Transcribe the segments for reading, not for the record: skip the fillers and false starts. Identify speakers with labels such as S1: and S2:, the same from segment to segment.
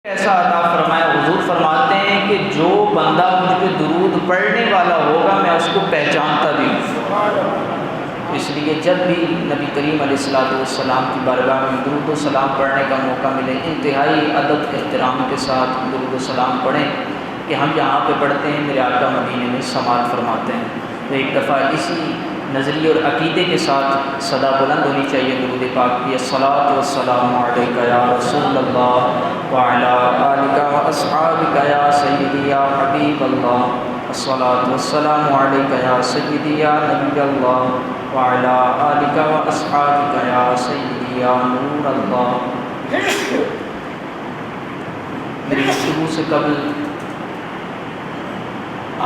S1: ایسا عطا فرمایا، حضور فرماتے ہیں کہ جو بندہ مجھ پہ درود پڑھنے والا ہوگا میں اس کو پہچانتا بھی ہوں۔ اس لیے جب بھی نبی کریم علیہ السلام کی بارگاہ میں درود و سلام پڑھنے کا موقع ملے، انتہائی ادب احترام کے ساتھ درود و سلام پڑھیں کہ ہم یہاں پہ پڑھتے ہیں، میرے آقا مدینے میں سماعت فرماتے ہیں۔ تو ایک دفعہ اسی نظریے اور عقیدے کے ساتھ صدا بلند ہونی چاہیے درود پاک کی، الصلاۃ والسلام علیک یا رسول اللہ وعلی آلک واصحابک یا سیدی یا حبیب اللہ، الصلاۃ والسلام علیک یا سیدی یا نبی اللہ وعلی آلک واصحابک یا سیدی یا نور اللہ۔ میری گفتگو سے قبل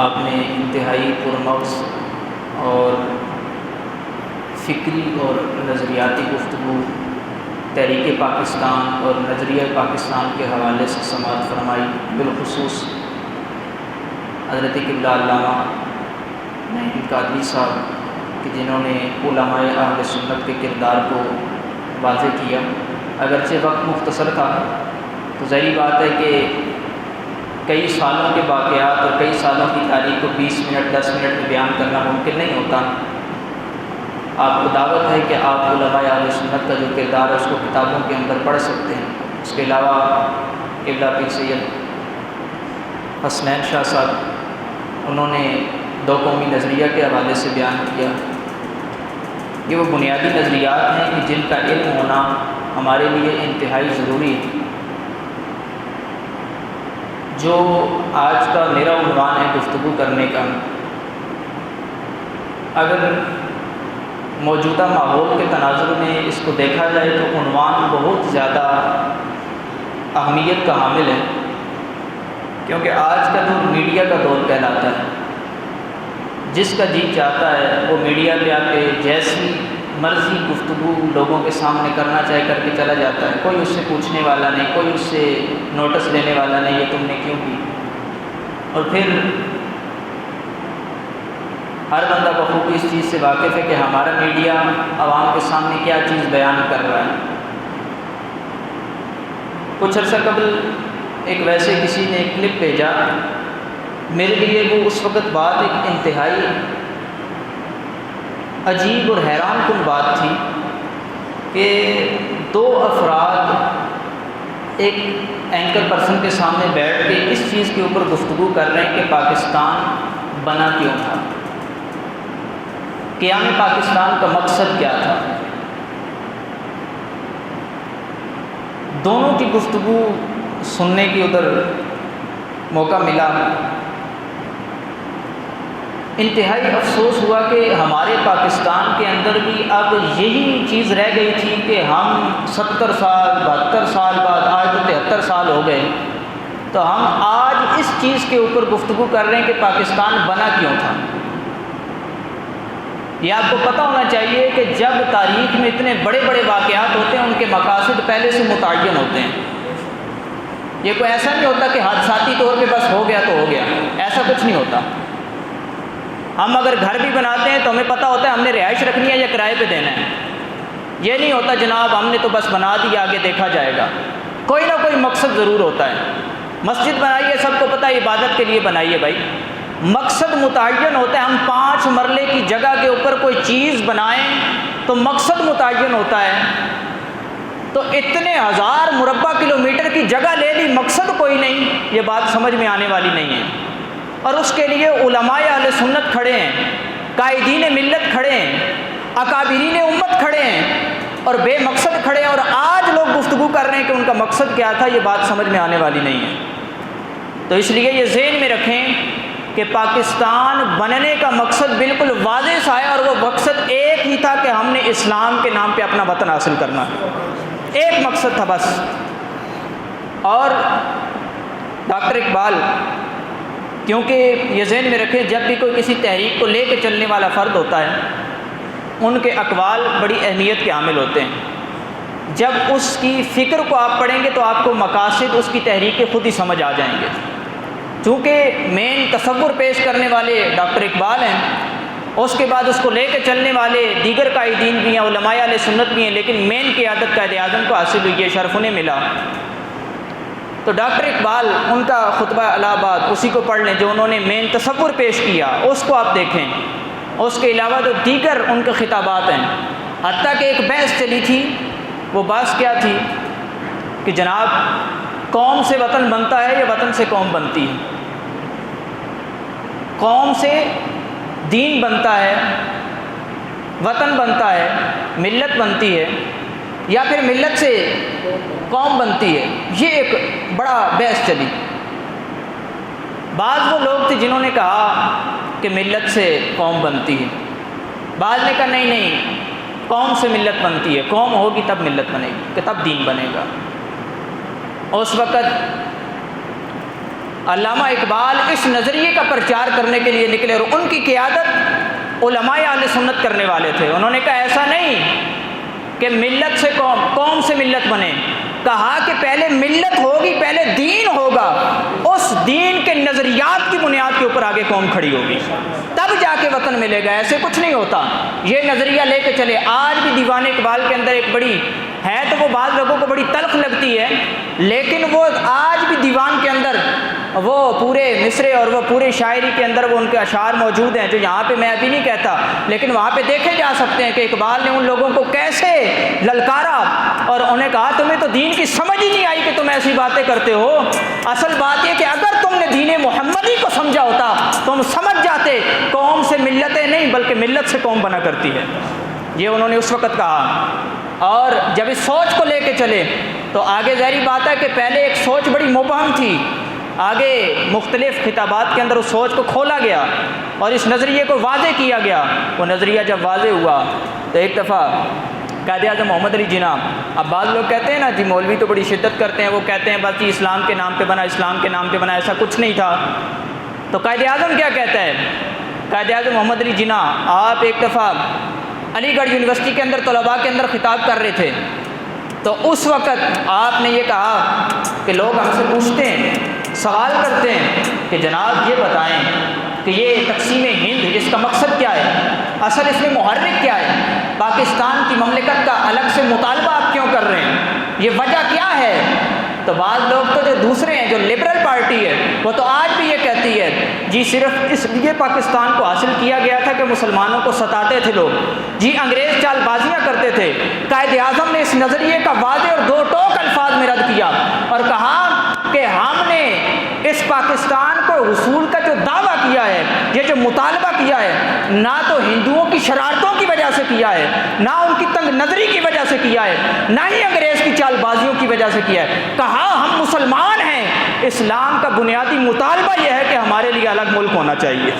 S1: آپ نے انتہائی پرمغز اور فکری اور نظریاتی گفتگو تحریک پاکستان اور نظریہ پاکستان کے حوالے سے سماعت فرمائی، بالخصوص حضرت قبلہ علامہ نعیم قادری صاحب کہ جنہوں نے علماء اہل سنت کے کردار کو واضح کیا۔ اگرچہ وقت مختصر تھا تو ظاہری بات ہے کہ کئی سالوں کے واقعات اور کئی سالوں کی تاریخ کو 20 منٹ 10 منٹ میں بیان کرنا ممکن نہیں ہوتا۔ آپ کو دعوت ہے کہ آپ علماء اہل سنت کا جو کردار ہے اس کو کتابوں کے اندر پڑھ سکتے ہیں۔ اس کے علاوہ قبلہ پیر سید حسنین شاہ صاحب، انہوں نے دو قومی نظریہ کے حوالے سے بیان کیا۔ یہ وہ بنیادی نظریات ہیں کہ جن کا علم ہونا ہمارے لیے انتہائی ضروری ہے۔ جو آج کا میرا عنوان ہے گفتگو کرنے کا، اگر موجودہ ماحول کے تناظر میں اس کو دیکھا جائے تو عنوان بہت زیادہ اہمیت کا حامل ہے، کیونکہ آج کا دور میڈیا کا دور کہلاتا ہے۔ جس کا جی چاہتا ہے وہ میڈیا پہ آ کے جیسی مرضی گفتگو لوگوں کے سامنے کرنا چاہے کر کے چلا جاتا ہے، کوئی اس سے پوچھنے والا نہیں، کوئی اس سے نوٹس لینے والا نہیں یہ تم نے کیوں کی۔ اور پھر ہر بندہ بخوبی اس چیز سے واقف ہے کہ ہمارا میڈیا عوام کے سامنے کیا چیز بیان کر رہا ہے۔ کچھ عرصہ قبل ایک ویسے کسی نے ایک کلپ بھیجا، میرے لیے وہ اس وقت بات ایک انتہائی عجیب اور حیران کن بات تھی کہ دو افراد ایک اینکر پرسن کے سامنے بیٹھ کے اس چیز کے اوپر گفتگو کر رہے ہیں کہ پاکستان بنا کیوں تھا، قیام پاکستان کا مقصد کیا تھا۔ دونوں کی گفتگو سننے کی ادھر موقع ملا، انتہائی افسوس ہوا کہ ہمارے پاکستان کے اندر بھی اب یہی چیز رہ گئی تھی کہ ہم 70 سال 72 سال بعد، آج تو 73 سال ہو گئے، تو ہم آج اس چیز کے اوپر گفتگو کر رہے ہیں کہ پاکستان بنا کیوں تھا۔ یہ آپ کو پتہ ہونا چاہیے کہ جب تاریخ میں اتنے بڑے بڑے واقعات ہوتے ہیں ان کے مقاصد پہلے سے متعین ہوتے ہیں۔ یہ کوئی ایسا نہیں ہوتا کہ حادثاتی طور پہ بس ہو گیا تو ہو گیا، ایسا کچھ نہیں ہوتا۔ ہم اگر گھر بھی بناتے ہیں تو ہمیں پتہ ہوتا ہے ہم نے رہائش رکھنی ہے یا کرائے پہ دینا ہے۔ یہ نہیں ہوتا جناب ہم نے تو بس بنا دی آگے دیکھا جائے گا، کوئی نہ کوئی مقصد ضرور ہوتا ہے۔ مسجد بنائی ہے سب کو پتہ ہے عبادت کے لیے بنائی ہے بھائی، مقصد متعین ہوتا ہے۔ ہم 5 مرلے کی جگہ کے اوپر کوئی چیز بنائیں تو مقصد متعین ہوتا ہے۔ تو اتنے 1000 مربع کلومیٹر کی جگہ لے لی، مقصد کوئی نہیں، یہ بات سمجھ میں آنے والی نہیں ہے۔ اور اس کے لیے علماء اہل سنت کھڑے ہیں، قائدین ملت کھڑے ہیں، اکابرین امت کھڑے ہیں اور بے مقصد کھڑے ہیں، اور آج لوگ گفتگو کر رہے ہیں کہ ان کا مقصد کیا تھا، یہ بات سمجھ میں آنے والی نہیں ہے۔ تو اس لیے یہ ذہن میں رکھیں کہ پاکستان بننے کا مقصد بالکل واضح سا ہے، اور وہ مقصد ایک ہی تھا کہ ہم نے اسلام کے نام پہ اپنا وطن حاصل کرنا، ایک مقصد تھا بس۔ اور ڈاکٹر اقبال، کیونکہ یہ ذہن میں رکھیں جب بھی کوئی کسی تحریک کو لے کے چلنے والا فرد ہوتا ہے ان کے اقوال بڑی اہمیت کے حامل ہوتے ہیں۔ جب اس کی فکر کو آپ پڑھیں گے تو آپ کو مقاصد اس کی تحریک کے خود ہی سمجھ آ جائیں گے۔ چونکہ مین تصور پیش کرنے والے ڈاکٹر اقبال ہیں، اس کے بعد اس کو لے کے چلنے والے دیگر قائدین بھی ہیں، علماء اہل سنت بھی ہیں، لیکن مین قیادت قائد اعظم کو حاصل ہوئی، یہ شرف انہیں ملا۔ تو ڈاکٹر اقبال ان کا خطبہ الہ آباد اسی کو پڑھ لیں جو انہوں نے مین تصور پیش کیا، اس کو آپ دیکھیں۔ اس کے علاوہ جو دیگر ان کے خطابات ہیں، حتیٰ کہ ایک بحث چلی تھی، وہ بحث کیا تھی کہ جناب قوم سے وطن بنتا ہے یا وطن سے قوم بنتی ہے؟ قوم سے دین بنتا ہے، وطن بنتا ہے، ملت بنتی ہے، یا پھر ملت سے قوم بنتی ہے؟ یہ ایک بڑا بحث چلی۔ بعض وہ لوگ تھے جنہوں نے کہا کہ ملت سے قوم بنتی ہے، بعض نے کہا نہیں نہیں، قوم سے ملت بنتی ہے، قوم ہوگی تب ملت بنے گی، کہ تب دین بنے گا۔ اس وقت علامہ اقبال اس نظریے کا پرچار کرنے کے لیے نکلے، اور ان کی قیادت علماء اہل سنت کرنے والے تھے۔ انہوں نے کہا ایسا نہیں کہ ملت سے قوم، قوم سے ملت بنے، کہا کہ پہلے ملت ہوگی، پہلے دین ہوگا، اس دین کے نظریات کی بنیاد کے اوپر آگے قوم کھڑی ہوگی، تب جا کے وطن ملے گا، ایسے کچھ نہیں ہوتا۔ یہ نظریہ لے کے چلے۔ آج بھی دیوان اقبال کے اندر ایک بڑی ہے، تو وہ بعض لوگوں کو بڑی تلخ لگتی ہے، لیکن وہ آج بھی دیوان کے اندر وہ پورے مصرے اور وہ پورے شاعری کے اندر وہ ان کے اشعار موجود ہیں، جو یہاں پہ میں ابھی نہیں کہتا، لیکن وہاں پہ دیکھے جا سکتے ہیں کہ اقبال نے ان لوگوں کو کیسے للکارا، اور انہیں کہا تمہیں تو دین کی سمجھ ہی نہیں آئی کہ تم ایسی باتیں کرتے ہو۔ اصل بات یہ کہ اگر تم نے دین محمدی کو سمجھا ہوتا تم سمجھ جاتے قوم سے ملتیں نہیں بلکہ ملت سے قوم بنا کرتی ہے۔ یہ انہوں نے اس وقت کہا، اور جب اس سوچ کو لے کے چلے تو آگے ظاہری بات ہے کہ پہلے ایک سوچ بڑی مبہم تھی، آگے مختلف خطابات کے اندر اس سوچ کو کھولا گیا اور اس نظریے کو واضح کیا گیا۔ وہ نظریہ جب واضح ہوا تو ایک دفعہ قائد اعظم محمد علی جناح، اب بعض لوگ کہتے ہیں نا جی مولوی تو بڑی شدت کرتے ہیں، وہ کہتے ہیں بس یہ اسلام کے نام پہ بنا، اسلام کے نام پہ بنا، ایسا کچھ نہیں تھا۔ تو قائد اعظم کیا کہتا ہے؟ قائد اعظم محمد علی جناح آپ ایک دفعہ علی گڑھ یونیورسٹی کے اندر طلباء کے اندر خطاب کر رہے تھے، تو اس وقت آپ نے یہ کہا کہ لوگ ہم سے پوچھتے ہیں، سوال کرتے ہیں کہ جناب یہ بتائیں کہ یہ تقسیم ہند اس کا مقصد کیا ہے، اصل اس میں محرک کیا ہے، پاکستان کی مملکت کا الگ سے مطالبہ آپ کیوں کر رہے ہیں، یہ وجہ کیا ہے؟ تو بعض لوگ تو جو دوسرے ہیں، جو لبرل پارٹی ہے، وہ تو آج بھی یہ کہتی ہے جی صرف اس لیے پاکستان کو حاصل کیا گیا تھا کہ مسلمانوں کو ستاتے تھے لوگ، جی انگریز چال بازیاں کرتے تھے۔ قائد اعظم نے اس نظریے کا واضح اور دو ٹوک الفاظ میں رد کیا اور کہا کہ ہم نے اس پاکستان کو حصول کا جو دعویٰ کیا ہے، یہ جو مطالبہ کیا ہے، نہ تو ہندوؤں کی شرارتوں کی وجہ سے کیا ہے، نہ ان کی تنگ نظری کی وجہ سے کیا ہے، نہ ہی انگریز کی چال بازیوں کی وجہ سے کیا ہے۔ کہا ہم مسلمان ہیں، اسلام کا بنیادی مطالبہ یہ ہے کہ ہمارے لیے الگ ملک ہونا چاہیے۔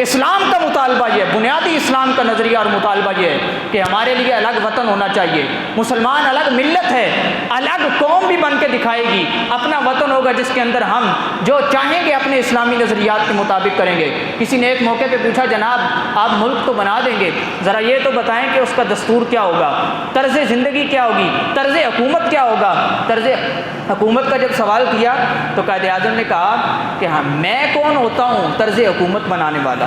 S1: اسلام کا مطالبہ یہ ہے، بنیادی اسلام کا نظریہ اور مطالبہ یہ ہے کہ ہمارے لیے الگ وطن ہونا چاہیے، مسلمان الگ ملت ہے، الگ قوم بھی بن کے دکھائے گی، اپنا وطن ہوگا جس کے اندر ہم جو چاہیں گے اپنے اسلامی نظریات کے مطابق کریں گے۔ کسی نے ایک موقع پہ پوچھا جناب آپ ملک تو بنا دیں گے، ذرا یہ تو بتائیں کہ اس کا دستور کیا ہوگا، طرز زندگی کیا ہوگی، طرز حکومت کیا ہوگا۔ طرز حکومت کا جب سوال کیا تو قائد اعظم نے کہا کہ ہاں میں کون ہوتا ہوں طرز حکومت بنانے والا۔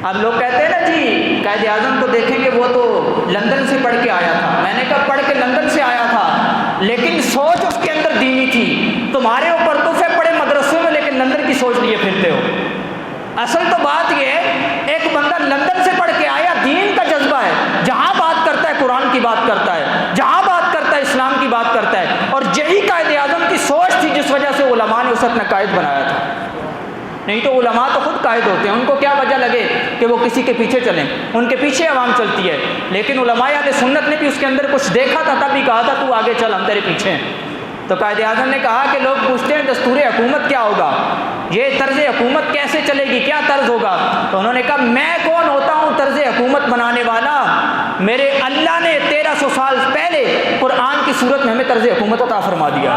S1: اب لوگ کہتے ہیں نا جی قائد اعظم کو دیکھیں کہ وہ تو لندن سے پڑھ کے آیا تھا، میں نے کہا پڑھ کے لندن سے آیا تھا لیکن سوچ اس کے اندر دینی تھی۔ تمہارے اوپر تو سے پڑے مدرسوں میں لیکن لندن کی سوچ لیے پھرتے ہو۔ اصل تو بات یہ ہے ایک بندہ لندن سے پڑھ کے آیا، دین کا جذبہ ہے، جہاں بات کرتا ہے قرآن کی بات کرتا ہے، جہاں بات کرتا ہے اسلام کی بات کرتا ہے، اور یہی قائد اعظم کی سوچ تھی جس وجہ سے علماء نے اسے اپنا قائد بنایا تھا۔ نہیں تو علماء تو خود قائد ہوتے ہیں، ان کو کیا وجہ لگے کہ وہ کسی کے پیچھے چلیں، ان کے پیچھے عوام چلتی ہے، لیکن علماء اہل سنت نے بھی اس کے اندر کچھ دیکھا تھا، تب بھی کہا تھا تو آگے چل ہم تیرے پیچھے ہیں۔ تو قائد اعظم نے کہا کہ لوگ پوچھتے ہیں دستور حکومت کیا ہوگا، یہ طرز حکومت کیسے چلے گی، کیا طرز ہوگا؟ تو انہوں نے کہا میں کون ہوتا ہوں طرز حکومت بنانے والا، میرے اللہ نے 1300 سال پہلے قرآن کی صورت میں ہمیں طرز حکومت عطا فرما دیا۔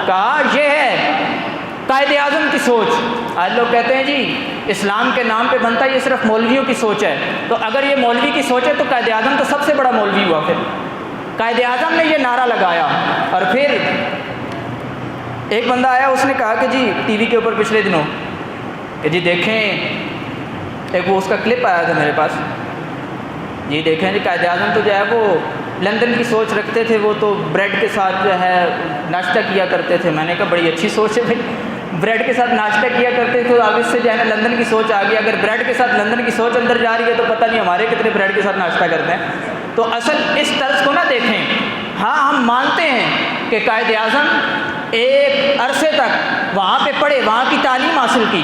S1: کہا یہ ہے قائد اعظم کی سوچ۔ آج لوگ کہتے ہیں جی اسلام کے نام پہ بنتا ہے، یہ صرف مولویوں کی سوچ ہے۔ تو اگر یہ مولوی کی سوچ ہے تو قائد اعظم تو سب سے بڑا مولوی ہوا۔ پھر قائد اعظم نے یہ نعرہ لگایا، اور پھر ایک بندہ آیا، اس نے کہا کہ جی ٹی وی کے اوپر پچھلے دنوں کہ جی دیکھیں، ایک وہ اس کا کلپ آیا تھا میرے پاس، جی دیکھیں جی قائد اعظم تو جو ہے وہ لندن کی سوچ رکھتے تھے، وہ تو بریڈ کے ساتھ جو ہے ناشتہ کیا کرتے تھے۔ میں نے کہا بڑی اچھی سوچ ہے بھائی، بریڈ کے ساتھ ناشتہ کیا کرتے تھے، اب اس سے جو ہے نا لندن کی سوچ آ گئی۔ اگر بریڈ کے ساتھ لندن کی سوچ اندر جا رہی ہے تو پتہ نہیں ہمارے کتنے بریڈ کے ساتھ ناشتہ کرتے ہیں۔ تو اصل اس طرز کو نہ دیکھیں۔ ہاں ہم مانتے ہیں کہ قائد اعظم ایک عرصے تک وہاں پہ پڑھے، وہاں کی تعلیم حاصل کی،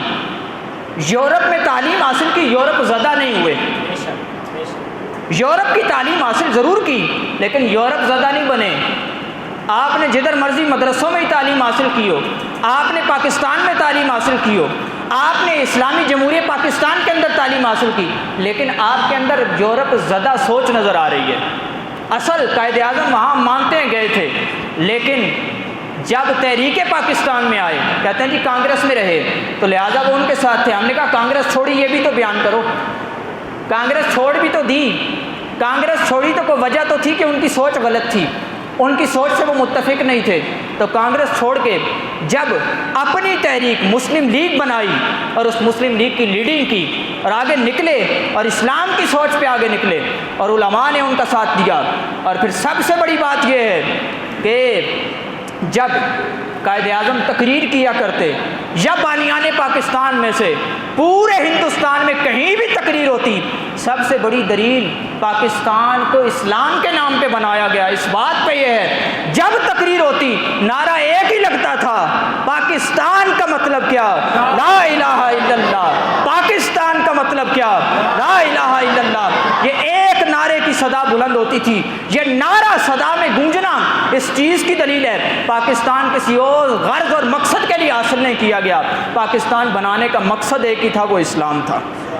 S1: یورپ میں تعلیم حاصل کی، یورپ زدہ نہیں ہوئے۔ یورپ کی تعلیم حاصل ضرور کی لیکن یورپ زدہ نہیں بنے۔ آپ نے جدھر مرضی مدرسوں میں ہی تعلیم حاصل کی ہو، آپ نے پاکستان میں تعلیم حاصل کی ہو، آپ نے اسلامی جمہوریہ پاکستان کے اندر تعلیم حاصل کی، لیکن آپ کے اندر یورپ زدہ سوچ نظر آ رہی ہے۔ اصل قائد اعظم وہاں مانتے ہیں گئے تھے، لیکن جب تحریک پاکستان میں آئے، کہتے ہیں جی کانگریس میں رہے، تو لہٰذا وہ ان کے ساتھ تھے۔ ہم نے کہا کانگریس چھوڑی، یہ بھی تو بیان کرو، کانگریس چھوڑ بھی تو دی، کانگریس چھوڑی تو کوئی وجہ تو تھی کہ ان کی سوچ غلط تھی، ان کی سوچ سے وہ متفق نہیں تھے۔ تو کانگریس چھوڑ کے جب اپنی تحریک مسلم لیگ بنائی اور اس مسلم لیگ کی لیڈنگ کی اور آگے نکلے اور اسلام کی سوچ پہ آگے نکلے اور علماء نے ان کا ساتھ دیا۔ اور پھر سب سے بڑی بات یہ ہے کہ جب قائد اعظم تقریر کیا کرتے یا بانیان پاکستان میں سے پورے ہندوستان میں کہیں بھی تقریر ہوتی، سب سے بڑی دلیل پاکستان کو اسلام کے نام پہ بنایا گیا اس بات پہ یہ ہے، جب تقریر ہوتی نعرہ ایک ہی لگتا تھا، پاکستان کا مطلب کیا؟ لا الہ الا اللہ۔ پاکستان کا مطلب کیا؟ لا الہ الا اللہ۔ یہ ایک نعرے کی صدا بلند ہوتی تھی، یہ نعرہ صدا میں گونجنا اس چیز کی دلیل ہے پاکستان کسی اور غرض اور مقصد کے لیے حاصل نہیں کیا گیا۔ پاکستان بنانے کا مقصد ایک ہی تھا، وہ اسلام تھا۔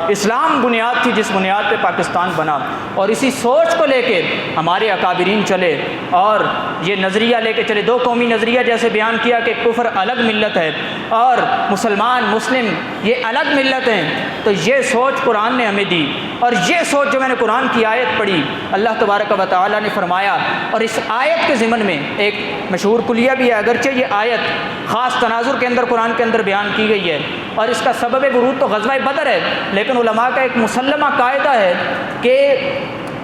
S1: اسلام بنیاد تھی جس بنیاد پہ پاکستان بنا، اور اسی سوچ کو لے کے ہمارے اکابرین چلے اور یہ نظریہ لے کے چلے۔ دو قومی نظریہ جیسے بیان کیا کہ کفر الگ ملت ہے اور مسلمان مسلم یہ الگ ملت ہیں، تو یہ سوچ قرآن نے ہمیں دی، اور یہ سوچ جو میں نے قرآن کی آیت پڑھی، اللہ تبارک و تعالیٰ نے فرمایا، اور اس آیت کے ضمن میں ایک مشہور کلیہ بھی ہے، اگرچہ یہ آیت خاص تناظر کے اندر قرآن کے اندر بیان کی گئی ہے اور اس کا سبب ورود تو غزوہ بدر ہے، لیکن علماء کا ایک مسلمہ قاعدہ ہے کہ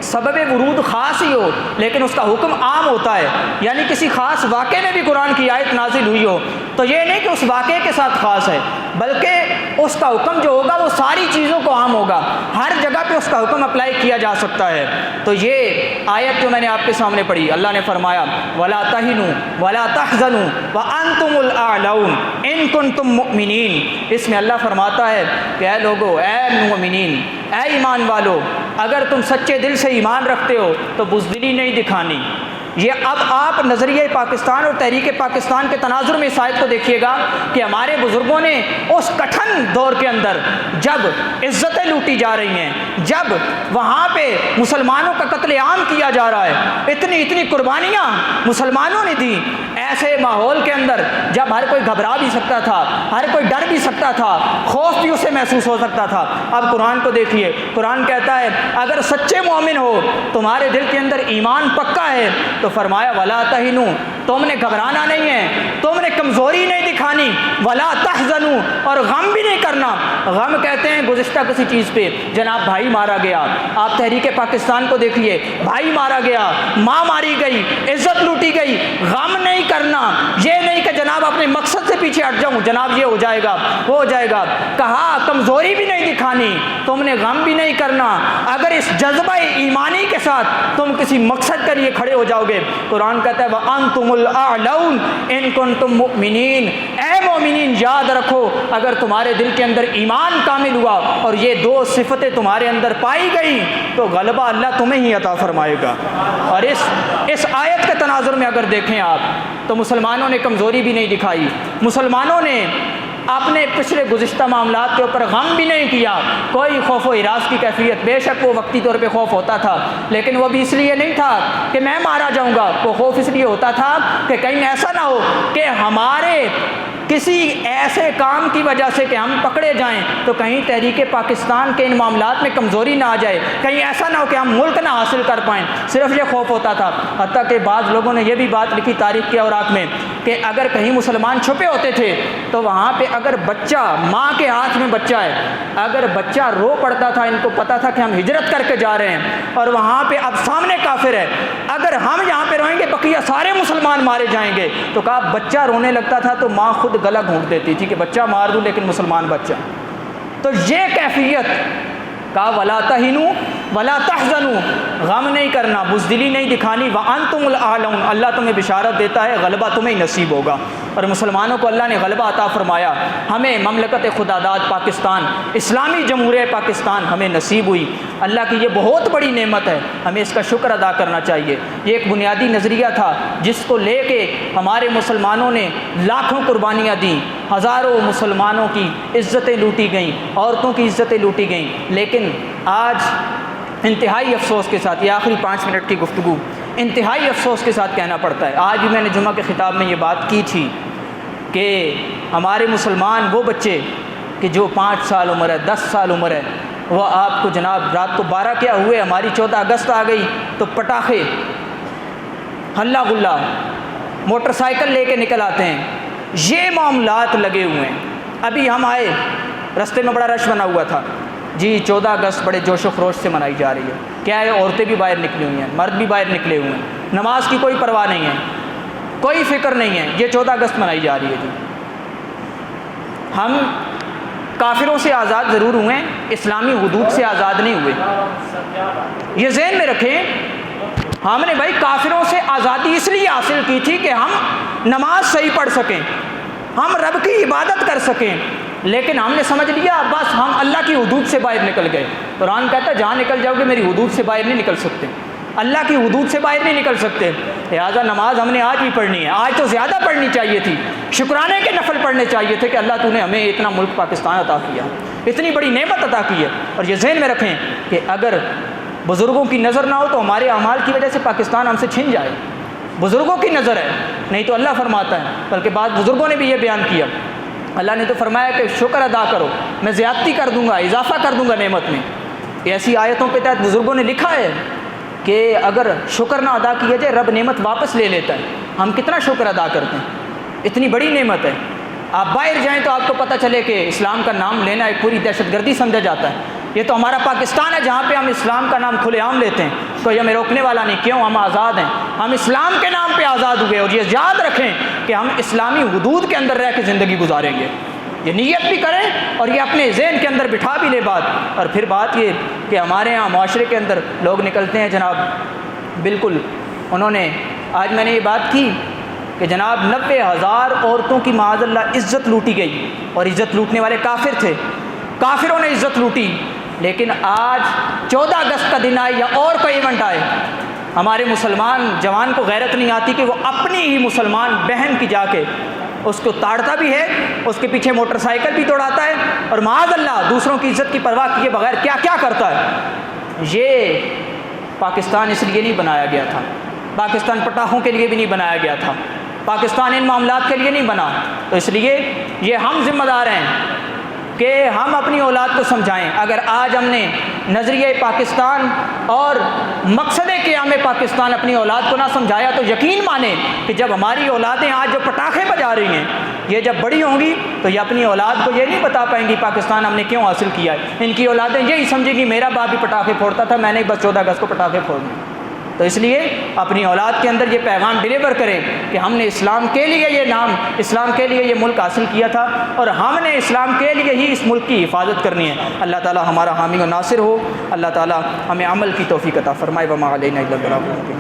S1: سبب ورود خاص ہی ہو لیکن اس کا حکم عام ہوتا ہے، یعنی کسی خاص واقعے میں بھی قرآن کی آیت نازل ہوئی ہو تو یہ نہیں کہ اس واقعے کے ساتھ خاص ہے، بلکہ اس کا حکم جو ہوگا وہ ساری چیزوں کو عام ہوگا، ہر جگہ پہ اس کا حکم اپلائی کیا جا سکتا ہے۔ تو یہ آیت جو میں نے آپ کے سامنے پڑھی، اللہ نے فرمایا وَلَا تَهِنُوا وَلَا تَحْزَنُوا وَأَنْتُمُ الْأَعْلَوْنَ إِن كُنتُم مُؤْمِنِينَ۔ اس میں اللہ فرماتا ہے کہ اے لوگو، اے مومنین، اے ایمان والو، اگر تم سچے دل سے ایمان رکھتے ہو تو بزدلی نہیں دکھانی۔ یہ اب آپ نظریہ پاکستان اور تحریک پاکستان کے تناظر میں اس آیت کو دیکھیے گا کہ ہمارے بزرگوں نے اس کٹھن دور کے اندر جب عزتیں لوٹی جا رہی ہیں، جب وہاں پہ مسلمانوں کا قتل عام کیا جا رہا ہے، اتنی قربانیاں مسلمانوں نے دی، ایسے ماحول کے اندر جب ہر کوئی گھبرا بھی سکتا تھا، ہر کوئی ڈر بھی سکتا تھا، خوف بھی اسے محسوس ہو سکتا تھا۔ اب قرآن کو دیکھیے، قرآن کہتا ہے اگر سچے مومن ہو، تمہارے دل کے اندر ایمان پکا ہے، تو فرمایا وَلَا تَهِنُوا، تم نے گھبرانا نہیں ہے، تم نے کمزوری نہیں دکھانی، وَلَا تَحْزَنُوا، اور غم بھی نہیں کرنا۔ غم کہتے ہیں گزشتہ کسی چیز پہ، جناب بھائی مارا گیا، آپ تحریک پاکستان کو دیکھیے، بھائی مارا گیا، ماں ماری گئی، عزت لوٹی گئی، غم نہیں کرنا، یہ نہیں کہ جناب اپنے مقصد سے پیچھے ہٹ جاؤں، جناب یہ ہو جائے گا وہ ہو جائے گا، کہا کمزوری بھی نہیں دکھانی، تم نے غم بھی نہیں کرنا۔ اگر اس جذبہ ایمانی کے ساتھ تم کسی مقصد کے لیے کھڑے ہو جاؤ گے، قرآن کہتا ہے وَأَنْتُمُ الْأَعْلَوْنَ إِن كُنتُم مُؤْمِنِينَ، اے مومنین یاد رکھو اگر تمہارے دل کے اندر ایمان کامل ہوا اور یہ دو صفتیں تمہارے اندر پائی گئی تو غلبہ اللہ تمہیں ہی عطا فرمائے گا۔ اور اس آیت کے تناظر میں اگر دیکھیں آپ تو مسلمانوں نے کمزوری بھی نہیں دکھائی، مسلمانوں نے اپنے پچھلے گزشتہ معاملات کے اوپر غم بھی نہیں کیا، کوئی خوف و ہراس کی کیفیت، بے شک وہ وقتی طور پہ خوف ہوتا تھا لیکن وہ بھی اس لیے نہیں تھا کہ میں مارا جاؤں گا، وہ خوف اس لیے ہوتا تھا کہ کہیں ایسا نہ ہو کہ ہمارے کسی ایسے کام کی وجہ سے کہ ہم پکڑے جائیں تو کہیں تحریک پاکستان کے ان معاملات میں کمزوری نہ آ جائے، کہیں ایسا نہ ہو کہ ہم ملک نہ حاصل کر پائیں، صرف یہ خوف ہوتا تھا۔ حتیٰ کہ بعض لوگوں نے یہ بھی بات لکھی تاریخ کے اوراق میں کہ اگر کہیں مسلمان چھپے ہوتے تھے تو وہاں پہ اگر بچہ، ماں کے ہاتھ میں بچہ ہے، اگر بچہ رو پڑتا تھا، ان کو پتا تھا کہ ہم ہجرت کر کے جا رہے ہیں اور وہاں پہ اب سامنے کافر ہے، اگر ہم یہاں پہ روئیں گے بقیہ سارے مسلمان مارے جائیں گے، تو کہا بچہ رونے لگتا تھا تو ماں خود گلا گھونٹ دیتی تھی کہ بچہ مار دوں لیکن مسلمان بچہ۔ تو یہ کیفیت کہا ولا تہنوا ولا تحزنوا، غم نہیں کرنا، بزدلی نہیں دکھانی، وانتم الاعلون، اللہ تمہیں بشارت دیتا ہے غلبہ تمہیں نصیب ہوگا۔ اور مسلمانوں کو اللہ نے غلبہ عطا فرمایا، ہمیں مملکت خداداد پاکستان، اسلامی جمہوریہ پاکستان ہمیں نصیب ہوئی، اللہ کی یہ بہت بڑی نعمت ہے، ہمیں اس کا شکر ادا کرنا چاہیے۔ یہ ایک بنیادی نظریہ تھا جس کو لے کے ہمارے مسلمانوں نے لاکھوں قربانیاں دیں، ہزاروں مسلمانوں کی عزتیں لوٹی گئیں، عورتوں کی عزتیں لوٹی گئیں، لیکن آج انتہائی افسوس کے ساتھ، یہ آخری 5 منٹ کی گفتگو، انتہائی افسوس کے ساتھ کہنا پڑتا ہے، آج بھی میں نے جمعہ کے خطاب میں یہ بات کی تھی کہ ہمارے مسلمان وہ بچے کہ جو 5 سال عمر ہے، 10 سال عمر ہے، وہ آپ کو جناب رات کو 12 کیا ہوئے، ہماری 14 اگست آ گئی تو پٹاخے، ہلا گلا، موٹر سائیکل لے کے نکل آتے ہیں، یہ معاملات لگے ہوئے ہیں۔ ابھی ہم آئے، رستے میں بڑا رش بنا ہوا تھا، جی 14 اگست بڑے جوش و خروش سے منائی جا رہی ہے، کیا ہے، عورتیں بھی باہر نکلی ہوئی ہیں، مرد بھی باہر نکلے ہوئے ہیں، نماز کی کوئی پرواہ نہیں ہے، کوئی فکر نہیں ہے، یہ 14 اگست منائی جا رہی ہے۔ جی ہم کافروں سے آزاد ضرور ہوئے، اسلامی حدود سے آزاد نہیں ہوئے، یہ ذہن میں رکھیں۔ ہم نے بھائی کافروں سے آزادی اس لیے حاصل کی تھی کہ ہم نماز صحیح پڑھ سکیں، ہم رب کی عبادت کر سکیں، لیکن ہم نے سمجھ لیا بس ہم اللہ کی حدود سے باہر نکل گئے۔ قرآن کہتا ہے جہاں نکل جاؤ گے میری حدود سے باہر نہیں نکل سکتے، اللہ کی حدود سے باہر نہیں نکل سکتے، لہٰذا نماز ہم نے آج بھی پڑھنی ہے، آج تو زیادہ پڑھنی چاہیے تھی، شکرانے کے نفل پڑھنے چاہیے تھے کہ اللہ تو نے ہمیں اتنا ملک پاکستان عطا کیا، اتنی بڑی نعمت عطا کی ہے۔ اور یہ ذہن میں رکھیں کہ اگر بزرگوں کی نظر نہ ہو تو ہمارے اعمال کی وجہ سے پاکستان ہم سے چھن جائے، بزرگوں کی نظر ہے، نہیں تو اللہ فرماتا ہے، بلکہ بعض بزرگوں نے بھی یہ بیان کیا، اللہ نے تو فرمایا کہ شکر ادا کرو، میں زیادتی کر دوں گا، اضافہ کر دوں گا نعمت میں۔ ایسی آیتوں کے تحت بزرگوں نے لکھا ہے کہ اگر شکر نہ ادا کیا جائے رب نعمت واپس لے لیتا ہے۔ ہم کتنا شکر ادا کرتے ہیں، اتنی بڑی نعمت ہے۔ آپ باہر جائیں تو آپ کو پتہ چلے کہ اسلام کا نام لینا ایک پوری دہشت گردی سمجھا جاتا ہے۔ یہ تو ہمارا پاکستان ہے جہاں پہ ہم اسلام کا نام کھلے عام لیتے ہیں، کوئی ہمیں روکنے والا نہیں، کیوں، ہم آزاد ہیں، ہم اسلام کے نام پہ آزاد ہوئے۔ اور یہ یاد رکھیں کہ ہم اسلامی حدود کے اندر رہ کے زندگی گزاریں گے، یہ نیت بھی کریں اور یہ اپنے ذہن کے اندر بٹھا بھی لے بات۔ اور پھر بات یہ کہ ہمارے ہاں معاشرے کے اندر لوگ نکلتے ہیں جناب، بالکل انہوں نے، آج میں نے یہ بات کی کہ جناب 90,000 عورتوں کی معاذ اللہ عزت لوٹی گئی، اور عزت لوٹنے والے کافر تھے، کافروں نے عزت لوٹی۔ لیکن آج 14 اگست کا دن آئے یا اور کوئی ایونٹ آئے، ہمارے مسلمان جوان کو غیرت نہیں آتی کہ وہ اپنی ہی مسلمان بہن کی جا کے اس کو تاڑتا بھی ہے، اس کے پیچھے موٹر سائیکل بھی دوڑاتا ہے، اور معاذ اللہ دوسروں کی عزت کی پرواہ کیے بغیر کیا کیا کرتا ہے۔ یہ پاکستان اس لیے نہیں بنایا گیا تھا، پاکستان پٹاخوں کے لیے بھی نہیں بنایا گیا تھا، پاکستان ان معاملات کے لیے نہیں بنا۔ تو اس لیے یہ ہم ذمہ دار ہیں کہ ہم اپنی اولاد کو سمجھائیں۔ اگر آج ہم نے نظریہ پاکستان اور مقصد قیام پاکستان اپنی اولاد کو نہ سمجھایا تو یقین مانیں کہ جب ہماری اولادیں آج جو پٹاخے بجا رہی ہیں، یہ جب بڑی ہوں گی تو یہ اپنی اولاد کو یہ نہیں بتا پائیں گی پاکستان ہم نے کیوں حاصل کیا ہے۔ ان کی اولادیں یہی سمجھیں گی میرا باپ بھی پٹاخے پھوڑتا تھا، میں نے بس 14 اگست کو پٹاخے پھوڑنے۔ تو اس لیے اپنی اولاد کے اندر یہ پیغام ڈلیور کریں کہ ہم نے اسلام کے لیے یہ نام، اسلام کے لیے یہ ملک حاصل کیا تھا، اور ہم نے اسلام کے لیے ہی اس ملک کی حفاظت کرنی ہے۔ اللہ تعالی ہمارا حامی و ناصر ہو، اللہ تعالی ہمیں عمل کی توفیق عطا فرمائے۔ وما علینا الا البلاغ المبین۔